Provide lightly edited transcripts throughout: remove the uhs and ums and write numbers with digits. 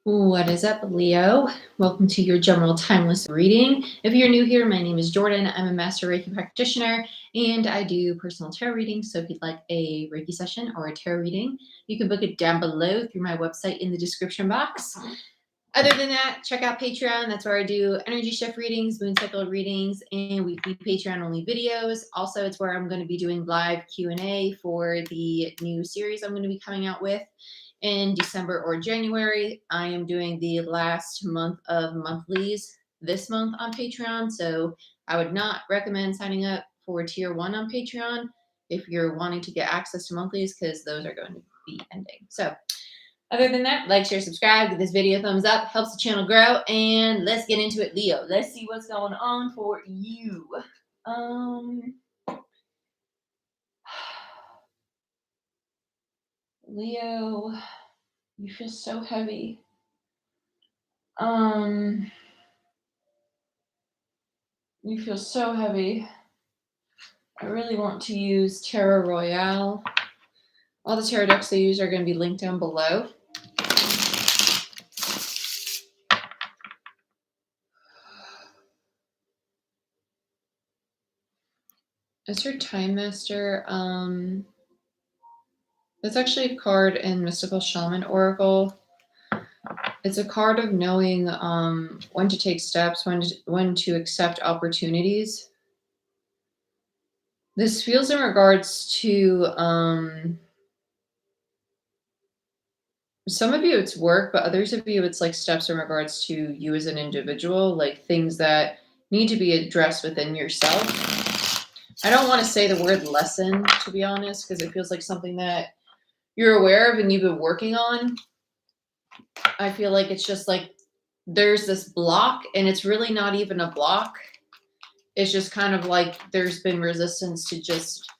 What is up, Leo? Welcome to your general timeless reading. If you're new here, my name is Jordyn. I'm a master Reiki practitioner and I do personal tarot readings. So if you'd like a Reiki session or a tarot reading, you can book it down below through my website in the description box. Other than that, check out Patreon. That's where I do energy shift readings, moon cycle readings, and weekly Patreon only videos. Also, it's where I'm going to be doing live Q&A for the new series I'm going to be coming out with in December or January. I am doing the last month of monthlies this month on Patreon, so I would not recommend signing up for tier 1 on Patreon if you're wanting to get access to monthlies, because those are going to be ending. So other than that, like, share, subscribe, give this video a thumbs up, helps the channel grow, and let's get into it, Leo. Let's see what's going on for you. Leo, you feel so heavy. You feel so heavy. I really want to use Tarot Royale. All the tarot decks I use are going to be linked down below. Is her Time Master? That's actually a card in Mystical Shaman Oracle. It's a card of knowing when to take steps, when to accept opportunities. This feels in regards to some of you it's work, but others of you it's like steps in regards to you as an individual, like things that need to be addressed within yourself. I don't want to say the word lesson, to be honest, because it feels like something that you're aware of and you've been working on. I feel like it's just like there's this block, and it's really not even a block. It's just kind of like there's been resistance to just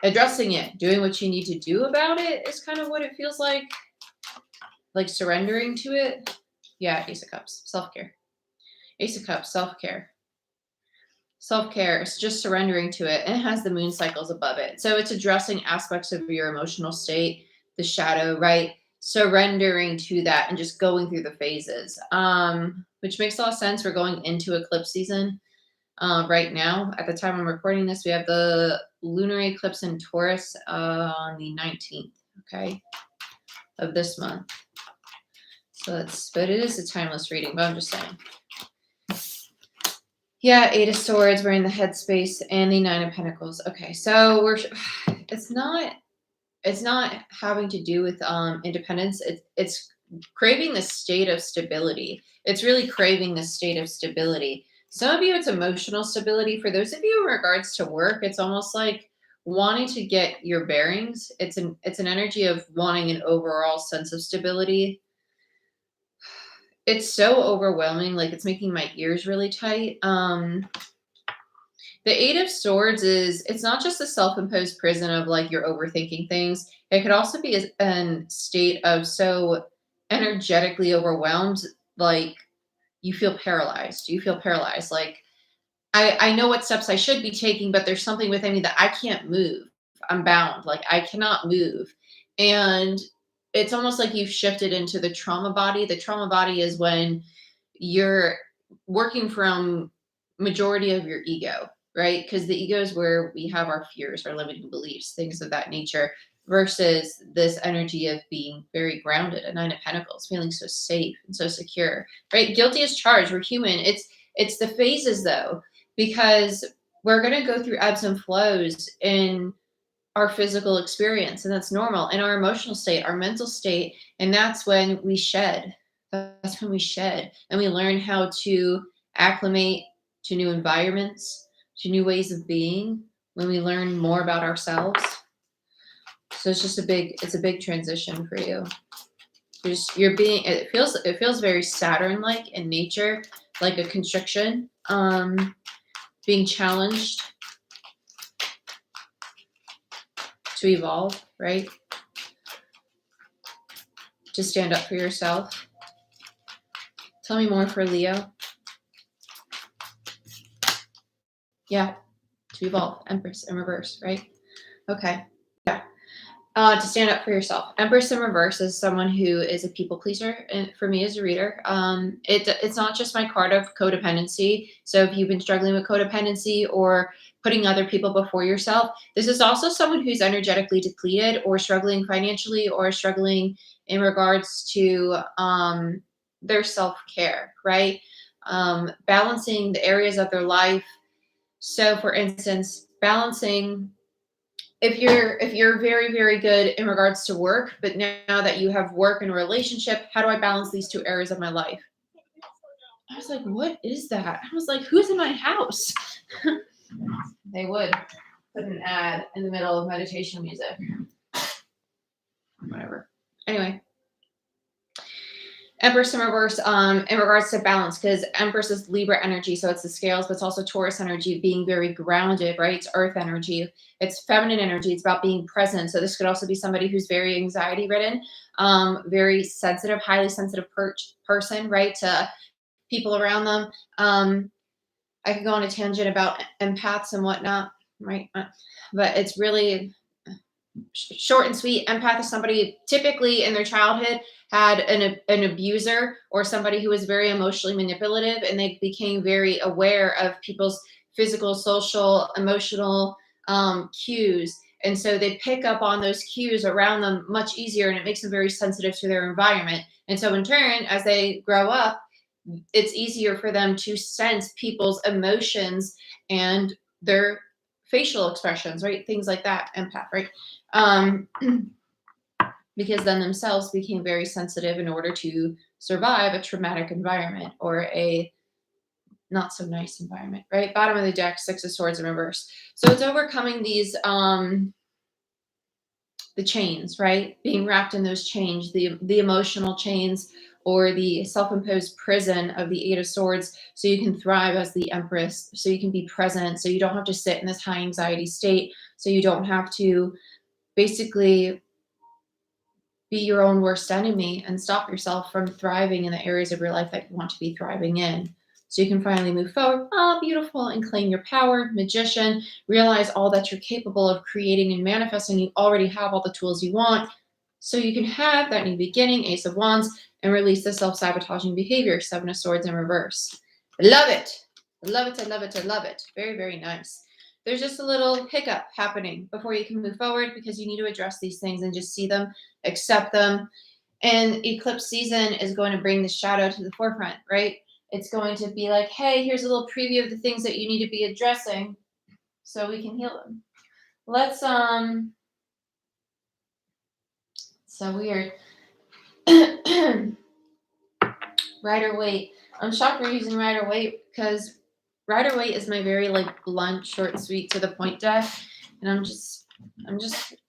addressing it. Doing what you need to do about it is kind of what it feels like surrendering to it. Yeah, Ace of Cups, self-care. Ace of Cups, self-care. Self-care is just surrendering to it, and it has the moon cycles above it. So it's addressing aspects of your emotional state, the shadow, right? Surrendering to that and just going through the phases, which makes a lot of sense. We're going into eclipse season right now. At the time I'm recording this, we have the lunar eclipse in Taurus on the 19th, okay, of this month. But it is a timeless reading, but I'm just saying. Yeah, 8 of Swords, we're in the headspace, and the 9 of Pentacles. Okay, so it's not having to do with independence. It's craving the state of stability. It's really craving the state of stability. Some of you, it's emotional stability. For those of you in regards to work, it's almost like wanting to get your bearings. It's an energy of wanting an overall sense of stability. It's so overwhelming, like it's making my ears really tight. The 8 of Swords it's not just a self-imposed prison of like you're overthinking things. It could also be a state of so energetically overwhelmed, like you feel paralyzed. Like I know what steps I should be taking, but there's something within me that I can't move. I'm bound, like I cannot move. And it's almost like you've shifted into the trauma body. The trauma body is when you're working from majority of your ego, right? Because the ego is where we have our fears, our limiting beliefs, things of that nature, versus this energy of being very grounded, a 9 of Pentacles, feeling so safe and so secure, right? Guilty as charged. We're human. It's the phases though, because we're going to go through ebbs and flows in our physical experience, and that's normal, in our emotional state, our mental state, and that's when we shed. That's when we shed and we learn how to acclimate to new environments, to new ways of being, when we learn more about ourselves. So it's just a big transition for you. It feels very Saturn-like in nature, like a constriction, being challenged to evolve, right? To stand up for yourself. Tell me more for Leo. Yeah, to evolve. Empress in reverse, right? Okay. Yeah. To stand up for yourself. Empress in reverse is someone who is a people pleaser. And for me as a reader, it's not just my card of codependency. So if you've been struggling with codependency or putting other people before yourself, this is also someone who's energetically depleted or struggling financially or struggling in regards to their self-care, right? Balancing the areas of their life. So for instance, balancing if you're very, very good in regards to work, but now that you have work and a relationship, how do I balance these two areas of my life? I was like, what is that? I was like, who's in my house? They would put an ad in the middle of meditation music. Whatever. Anyway. Empress in reverse, in regards to balance, because Empress is Libra energy, so it's the scales, but it's also Taurus energy, being very grounded, right? It's Earth energy, it's feminine energy, it's about being present. So this could also be somebody who's very anxiety ridden, very sensitive, highly sensitive person, right? To people around them. I could go on a tangent about empaths and whatnot, right? But it's really short and sweet. Empath is somebody typically in their childhood had an abuser or somebody who was very emotionally manipulative, and they became very aware of people's physical, social, emotional cues. And so they pick up on those cues around them much easier, and it makes them very sensitive to their environment. And so in turn, as they grow up, it's easier for them to sense people's emotions and their facial expressions, right? Things like that, empath, right? Because then themselves became very sensitive in order to survive a traumatic environment or a not so nice environment, right? Bottom of the deck, Six of Swords in reverse. So it's overcoming these, the chains, right? Being wrapped in those chains, the emotional chains or the self-imposed prison of the Eight of Swords, so you can thrive as the Empress, so you can be present, so you don't have to sit in this high anxiety state, so you don't have to basically be your own worst enemy and stop yourself from thriving in the areas of your life that you want to be thriving in. So you can finally move forward, beautiful, and claim your power. Magician, realize all that you're capable of creating and manifesting. You already have all the tools you want. So you can have that new beginning, Ace of Wands, and release the self-sabotaging behavior, Seven of Swords in reverse. I love it. I love it. I love it. I love it. Very, very nice. There's just a little hiccup happening before you can move forward because you need to address these things and just see them, accept them. And eclipse season is going to bring the shadow to the forefront, right? It's going to be like, hey, here's a little preview of the things that you need to be addressing so we can heal them. Let's, so weird. Rider-Waite. I'm shocked we're using Rider-Waite because Rider-Waite is my very like blunt, short, sweet, to the point deck. And I'm just,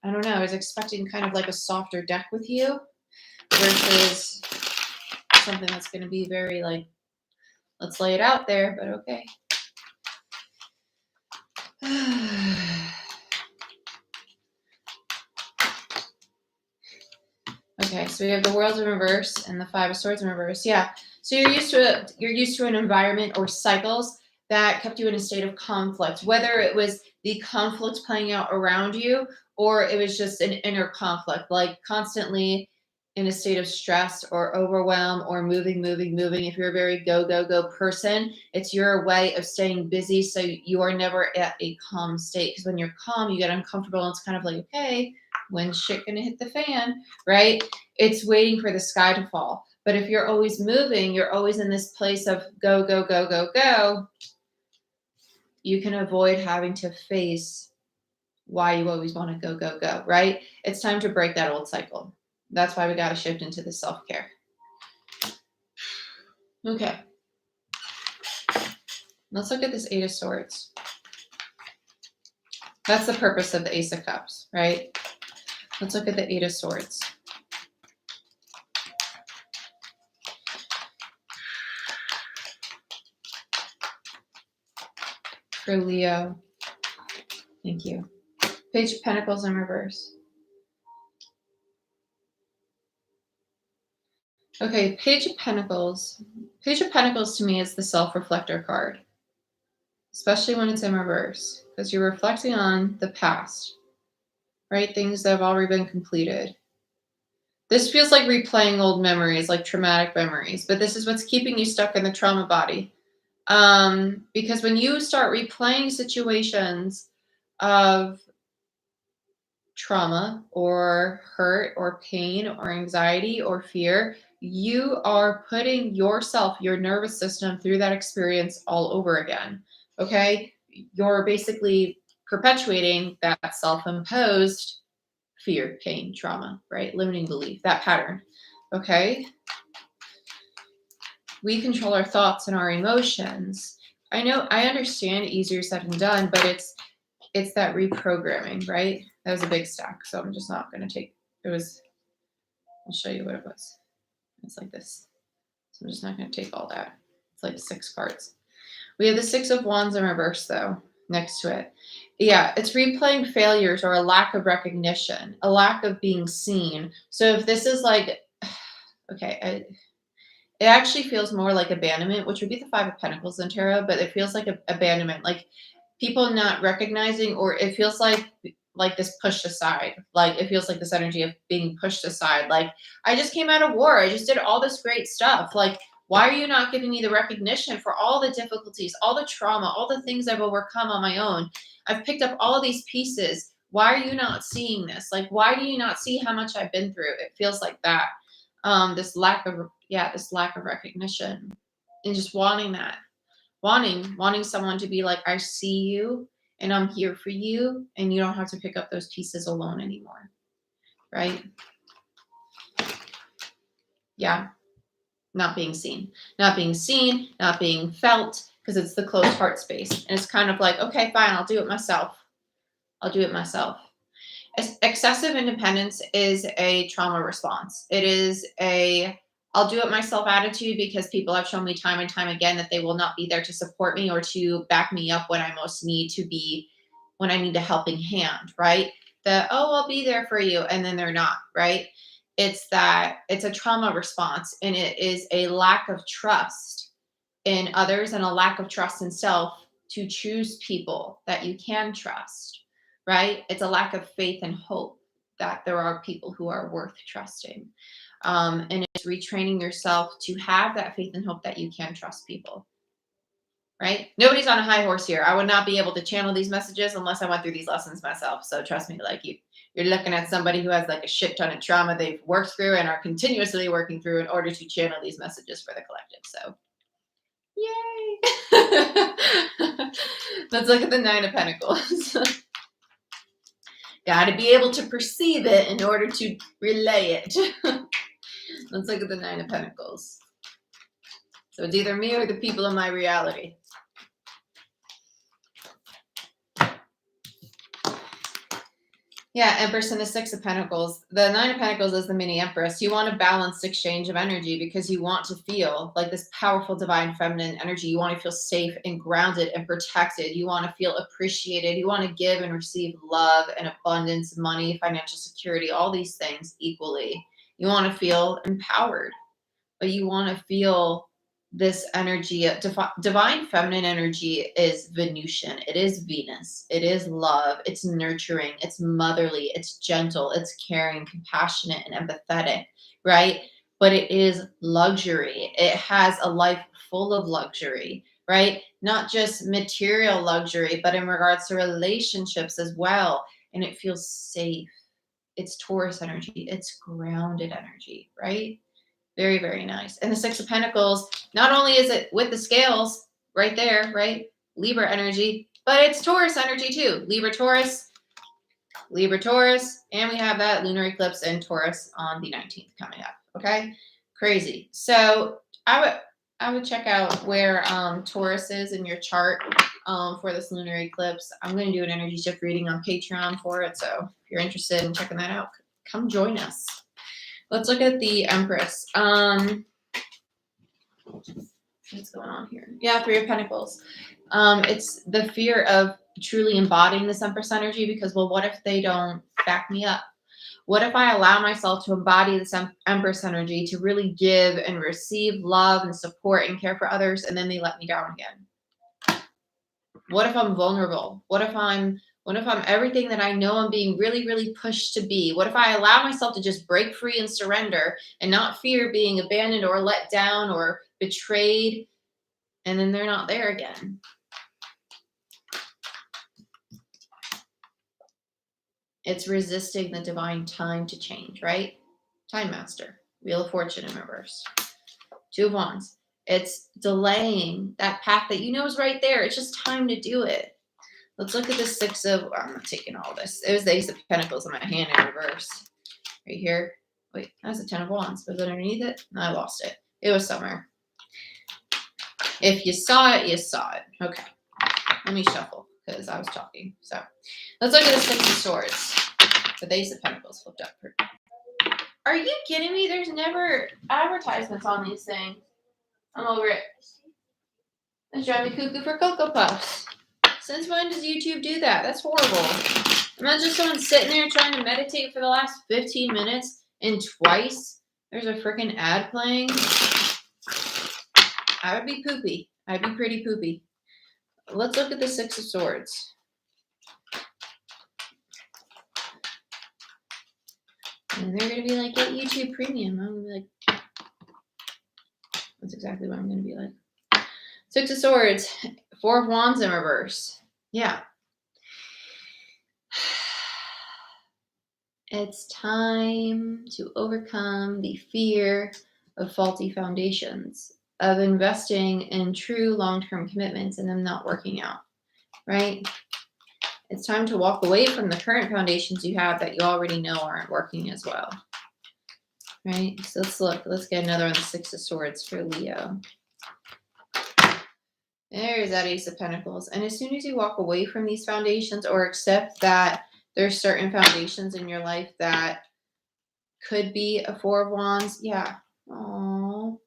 I don't know. I was expecting kind of like a softer deck with you versus something that's going to be very like, let's lay it out there, but okay. Okay, so we have the World in reverse and the Five of Swords in reverse. Yeah, so you're used to an environment or cycles that kept you in a state of conflict, whether it was the conflict playing out around you or it was just an inner conflict, like constantly in a state of stress or overwhelm or moving. If you're a very go person, it's your way of staying busy, so you are never at a calm state. Because when you're calm, you get uncomfortable, and it's kind of like, okay, when's shit gonna hit the fan, right? It's waiting for the sky to fall. But if you're always moving, you're always in this place of go, you can avoid having to face why you always want to go, right? It's time to break that old cycle. That's why we got to shift into the self-care. Okay. Let's look at this Eight of Swords. That's the purpose of the Ace of Cups, right? Let's look at the Eight of Swords. For Leo. Thank you. Page of Pentacles in reverse. Okay, Page of Pentacles. Page of Pentacles to me is the self-reflector card, especially when it's in reverse, because you're reflecting on the past. right? Things that have already been completed. This feels like replaying old memories, like traumatic memories, but this is what's keeping you stuck in the trauma body. Because when you start replaying situations of trauma or hurt or pain or anxiety or fear, you are putting yourself, your nervous system through that experience all over again. Okay? You're basically perpetuating that self imposed fear, pain, trauma, right? Limiting belief, that pattern. Okay? We control our thoughts and our emotions. I understand easier said than done, but it's that reprogramming, right? That was a big stack, so I'm just not going to take it was I'll show you what it was. It's like this. So I'm just not going to take all that. It's like 6 cards. We have the 6 of Wands in reverse, though, next to it. Yeah, it's replaying failures or a lack of recognition, a lack of being seen. So if this is like, okay, it actually feels more like abandonment, which would be the 5 of Pentacles in tarot, but it feels like abandonment, like people not recognizing, or it feels like this pushed aside. Like it feels like this energy of being pushed aside. Like I just came out of war. I just did all this great stuff. Like, why are you not giving me the recognition for all the difficulties, all the trauma, all the things I've overcome on my own? I've picked up all of these pieces. Why are you not seeing this? Like, why do you not see how much I've been through? It feels like that. This lack of recognition, and just wanting that, wanting someone to be like, I see you and I'm here for you, and you don't have to pick up those pieces alone anymore, right? Yeah, not being seen, not being felt, because it's the closed heart space, and it's kind of like, okay, fine, I'll do it myself. Excessive independence is a trauma response. It is a I'll do it myself attitude, because people have shown me time and time again that they will not be there to support me or to back me up when I most need to be, when I need a helping hand, right? I'll be there for you, and then they're not, right? It's a trauma response, and it is a lack of trust in others and a lack of trust in self to choose people that you can trust, right? It's a lack of faith and hope that there are people who are worth trusting. And it's retraining yourself to have that faith and hope that you can trust people, right? Nobody's on a high horse here. I would not be able to channel these messages unless I went through these lessons myself. So trust me, like you're looking at somebody who has like a shit ton of trauma they've worked through and are continuously working through in order to channel these messages for the collective. So yay! Let's look at the 9 of Pentacles. Got to be able to perceive it in order to relay it. Let's look at the 9 of Pentacles. So it's either me or the people in my reality. Yeah, Empress and the 6 of Pentacles. The 9 of Pentacles is the mini Empress. You want a balanced exchange of energy because you want to feel like this powerful divine feminine energy. You want to feel safe and grounded and protected. You want to feel appreciated. You want to give and receive love and abundance, money, financial security, all these things equally. You want to feel empowered, but you want to feel this energy. Divine feminine energy is Venusian. It is Venus. It is love. It's nurturing. It's motherly. It's gentle. It's caring, compassionate, and empathetic, right? But it is luxury. It has a life full of luxury, right? Not just material luxury, but in regards to relationships as well. And it feels safe. It's Taurus energy. It's grounded energy, right? Very, very nice. And the 6 of Pentacles, not only is it with the scales right there, right? Libra energy, but it's Taurus energy too. Libra, Taurus, and we have that lunar eclipse in Taurus on the 19th coming up. Okay, crazy. So I would check out where Taurus is in your chart for this lunar eclipse. I'm going to do an energy shift reading on Patreon for it. So if you're interested in checking that out, come join us. Let's look at the Empress. What's going on here? Yeah, 3 of Pentacles. It's the fear of truly embodying this Empress energy, because, well, what if they don't back me up? What if I allow myself to embody this Empress energy, to really give and receive love and support and care for others, and then they let me down again? What if I'm vulnerable? What if I'm What if I'm everything that I know I'm being really, really pushed to be? What if I allow myself to just break free and surrender and not fear being abandoned or let down or betrayed, and then they're not there again? It's resisting the divine time to change, right? Time Master, Wheel of Fortune in reverse. Two of Wands. It's delaying that path that you know is right there. It's just time to do it. Let's look at the Six of, I'm not taking all this. It was the Ace of Pentacles in my hand in reverse. Right here. Wait, that's a Ten of Wands. Was it underneath it? No, I lost it. It was somewhere. If you saw it, you saw it. Okay. Let me shuffle because I was talking. So let's look at the Six of Swords. The Ace of Pentacles flipped up. Are you kidding me? There's never advertisements on these things. I'm over it. It's driving me cuckoo for Cocoa Puffs. Since when does YouTube do that? That's horrible. Imagine someone sitting there trying to meditate for the last 15 minutes and twice there's a freaking ad playing. I would be poopy. I'd be pretty poopy. Let's look at the Six of Swords. And they're going to be like, get YouTube Premium. I'm going to be like, that's exactly what I'm going to be like. Six of Swords. Four of Wands in reverse. Yeah. It's time to overcome the fear of faulty foundations, of investing in true long-term commitments and them not working out, right? It's time to walk away from the current foundations you have that you already know aren't working as well, right? So let's look. Let's get another on the Six of Swords for Leo. There's that Ace of Pentacles. And as soon as you walk away from these foundations or accept that there's certain foundations in your life that could be a Four of Wands, yeah. Oh,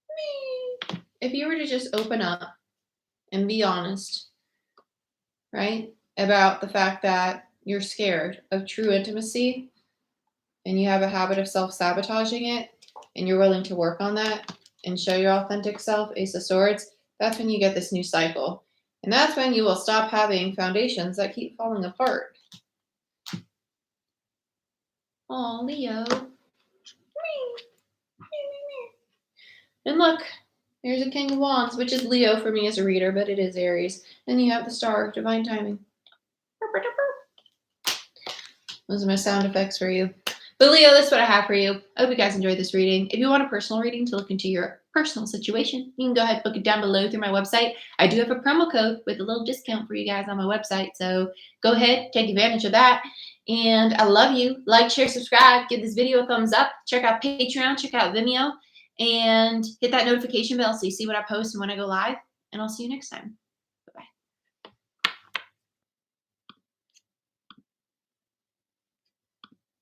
me. If you were to just open up and be honest, right, about the fact that you're scared of true intimacy and you have a habit of self-sabotaging it and you're willing to work on that and show your authentic self, Ace of Swords, that's when you get this new cycle. And that's when you will stop having foundations that keep falling apart. Oh, Leo. And look, there's a King of Wands, which is Leo for me as a reader, but it is Aries. Then you have the Star of Divine Timing. Those are my sound effects for you. But Leo, that's what I have for you. I hope you guys enjoyed this reading. If you want a personal reading to look into your personal situation, you can go ahead and book it down below through my website. I do have a promo code with a little discount for you guys on my website. So go ahead, take advantage of that. And I love you. Like, share, subscribe. Give this video a thumbs up. Check out Patreon. Check out Vimeo. And hit that notification bell so you see what I post and when I go live. And I'll see you next time.